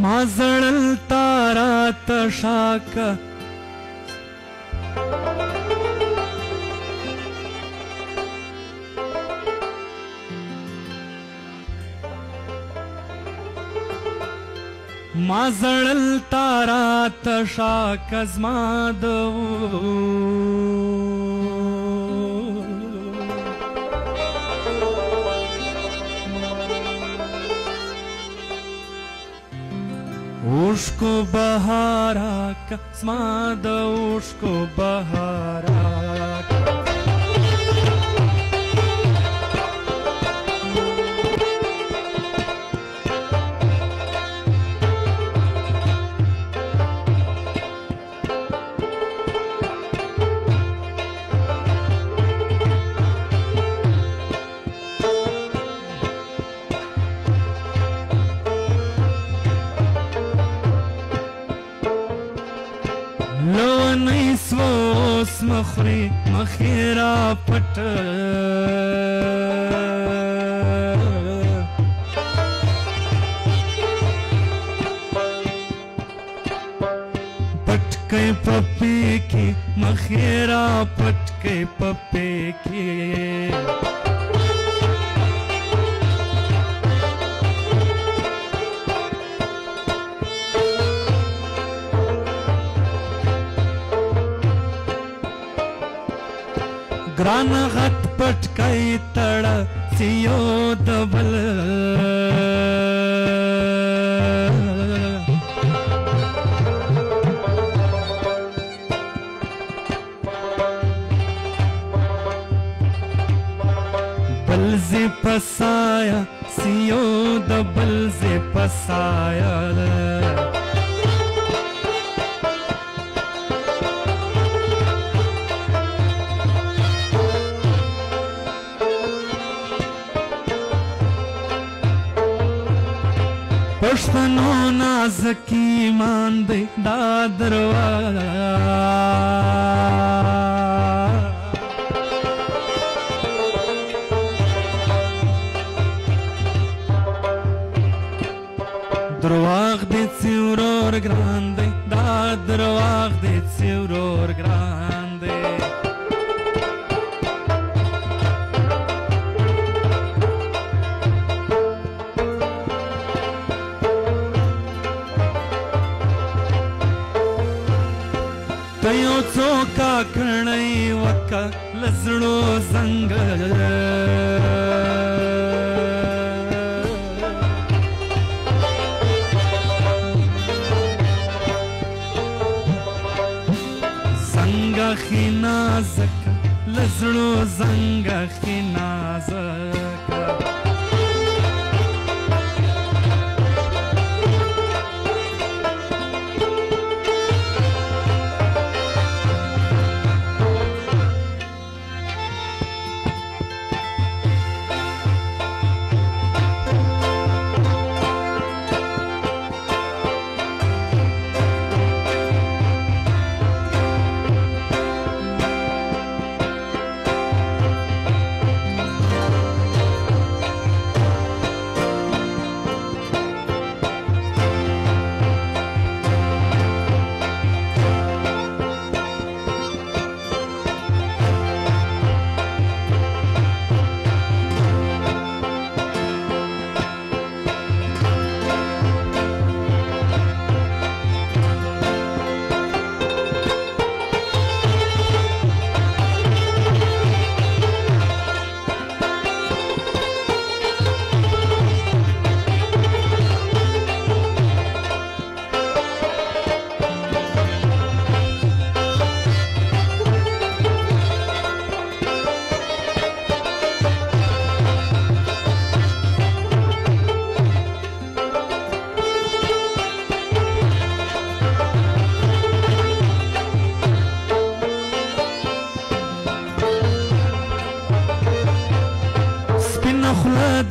ما زړل تارا تشاک ما زړل تارا تشاک زما د اوشکو بهارا زما د اوشکو بهارا سوس مخری مخیرا پٹ پٹکے پپی کی مخیرا پٹکے پپی کی ګران غټ پټکای تړ سیو دبل بل زی پسایا سیو دبل زی پسایا پښتنو نازکی مان دی دا درواغ دی څورور ګران دی دا درواغ دی څورور ګران دی تیو څوکا کړنی وکا لزړو زنګ زنګ خنازک لزړو زنګ خنازک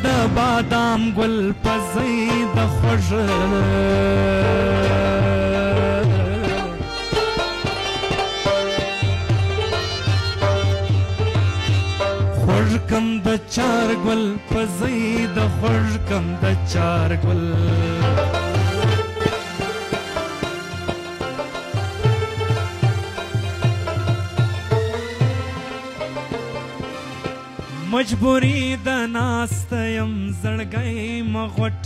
د بادام ګل پزې د خوږ خوږ کم د چار ګل پزې د خوږ کم د چار ګل مجبوری د ناست یم زړګی مغوټ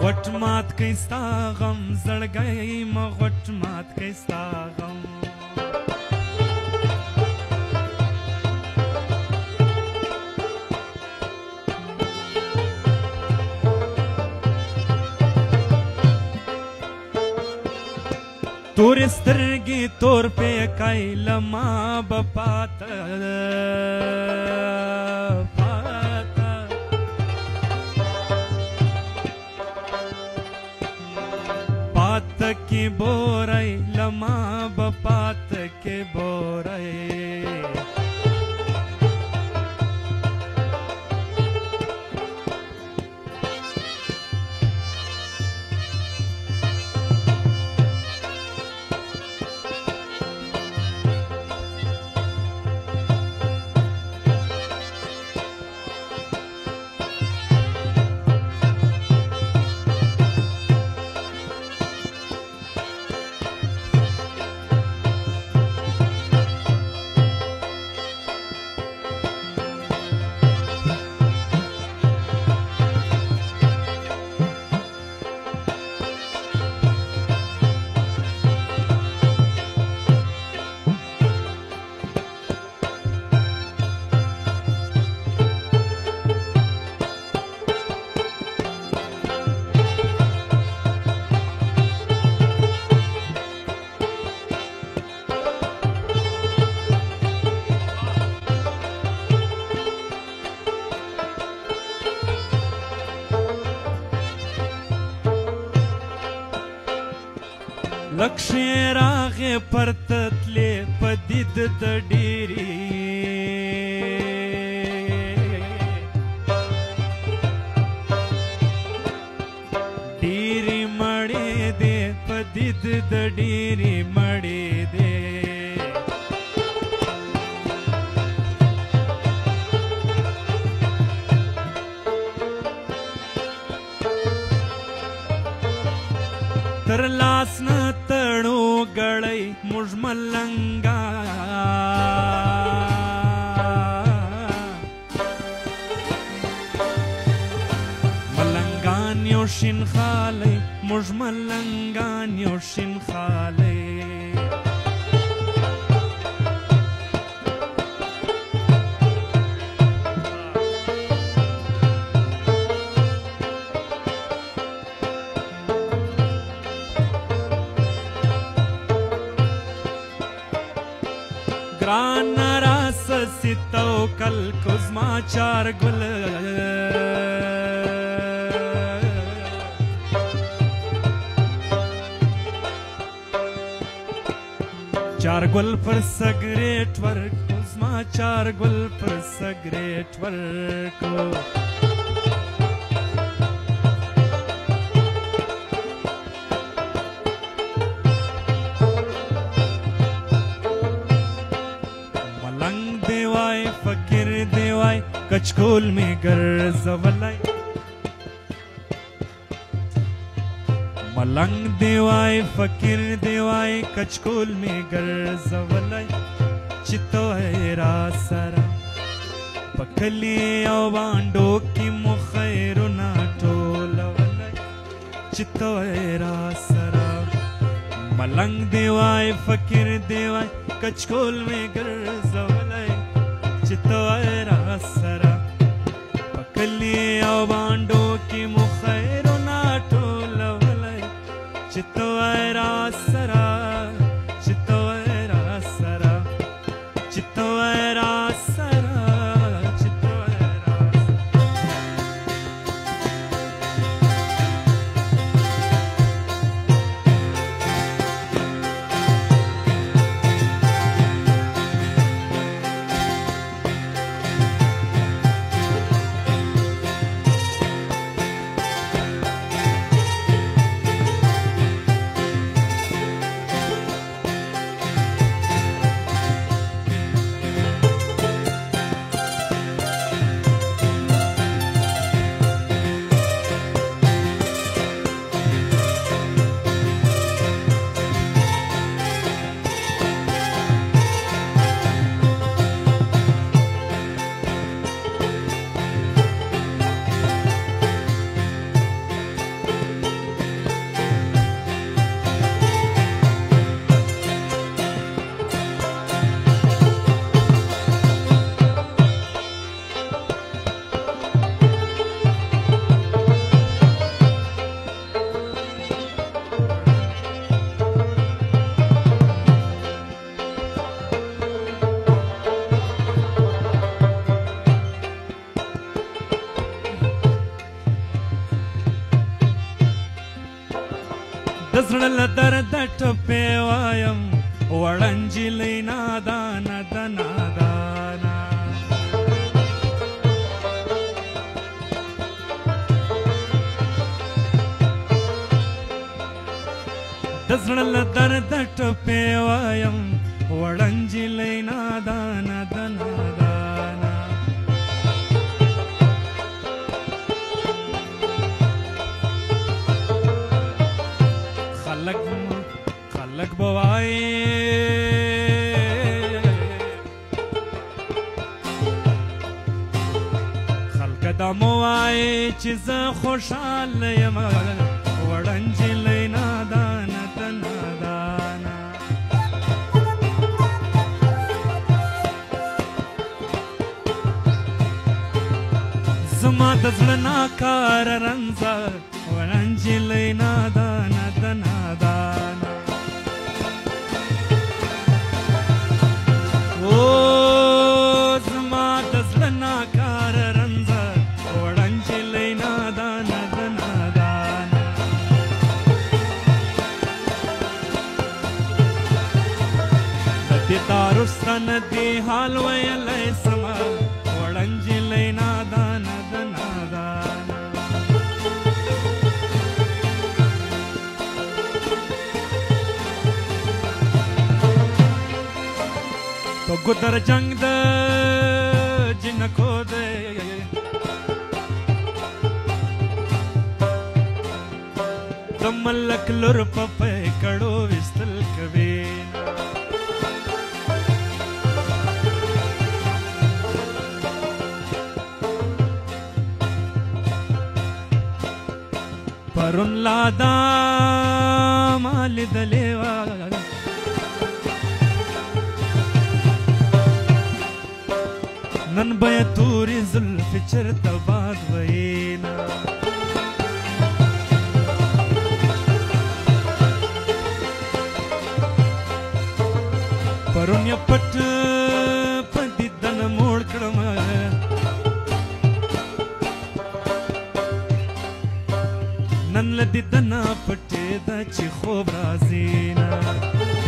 غوټ مات کئ ستا غم زړګی مغوټ مات کئ ستا غم تور سترګې تور پیکای لما بپاتا پات کې بورای لما بپات کې بورای لکشې راغې پرتتلې پدید د ډېرې ډېرې مړې دې پدید د ډېرې مړې دې تر لاس نه تړو ګړی موږ ملنګا ملنګان یو شین خالی موږ ملنګان یو شین خالی ګران راس ستو کل کوزما چار ګل چار ګل پر سګریټ ورکو زما چار ګل پر سګریټ ورکو فکر دیوای کچکول می ګرځولای ملنګ دیوای فکر دیوای کچکول می ګرځولای چې توه را سره پکلی او باندو کې مو خیرونه ټولولای چې توه را سره ملنګ دیوای فکر دیوای کچکول می ګرځولای چې توه را سره پکلی او باندو کې مو خیرونه ټولولای چې توه را سره چې توه را سره چې توه را سره چې توه را د زړه له درده ټپې وایم وړه نجلۍ نادانه ده نادانه د زړه له درده ټپې وایم وړه نجلۍ نادانه ده نادانه خلک به وایي خلکه دا مو وایي چې زه خوشحاله یم وړه نجلۍ نادانه ده نادانه زما د زړه ناکاره رنځه وړه نجلۍ نادانه ده نادانه زما د زړه ناکاره رنځه وړه نجلۍ نادانه ده نادانه د دې دار وروسته نه دې حال ویلی سمه وړه نجلۍ نادانه ده نادانه په ګودر جنگ د جنکو دی د ملک لور په پیکړو ویستل کوي پرون لا دا ما لیدلې وه نن به یې تورې زلفې چېرته باد ویینه پرون یې پټ په دیدن موړ کړم نن له دیدنه پټېده چې خوب راځي نه